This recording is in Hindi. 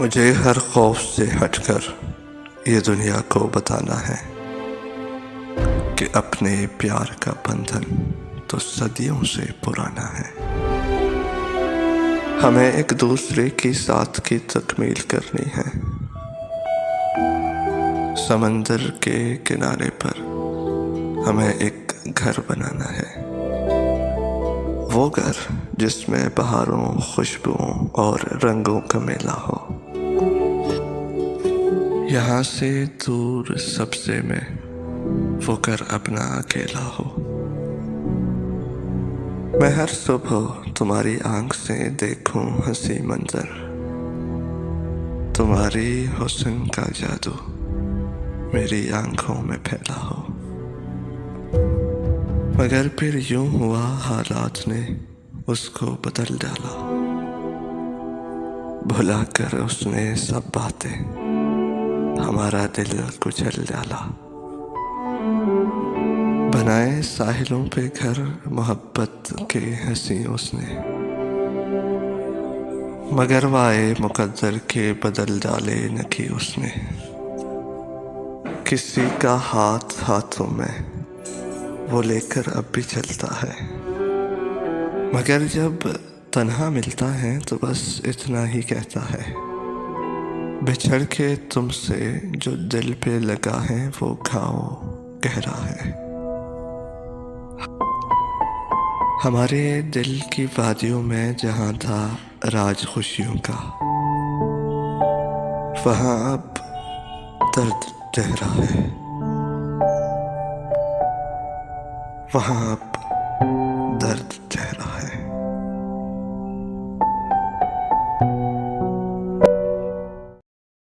मुझे हर खौफ से हटकर ये दुनिया को बताना है कि अपने प्यार का बंधन तो सदियों से पुराना है। हमें एक दूसरे की साथ की तकमील करनी है। समंदर के किनारे पर हमें एक घर बनाना है, वो घर जिसमें बहारों, खुशबुओं और रंगों का मेला हो। यहाँ से दूर सबसे में वो घर अपना अकेला हो। मैं हर सुबह तुम्हारी आंख से देखूं हंसी मंजर, तुम्हारी हुस्न का जादू मेरी आंखों में फैला हो। मगर फिर यूं हुआ, हालात ने उसको बदल डाला। भुला कर उसने सब बातें हमारा दिल कुचल डाला। बनाए साहिलों पे घर मोहब्बत के हंसी उसने, मगर वाए मुकद्दर के बदल डाले नखी उसने। किसी का हाथ हाथों में वो लेकर अब भी चलता है, मगर जब तन्हा मिलता है तो बस इतना ही कहता है, बिछड़ के तुमसे जो दिल पे लगा है वो घाव गहरा है। हमारे दिल की वादियों में जहाँ था राज खुशियों का, वहाँ अब दर्द गहरा है। वहाँ अब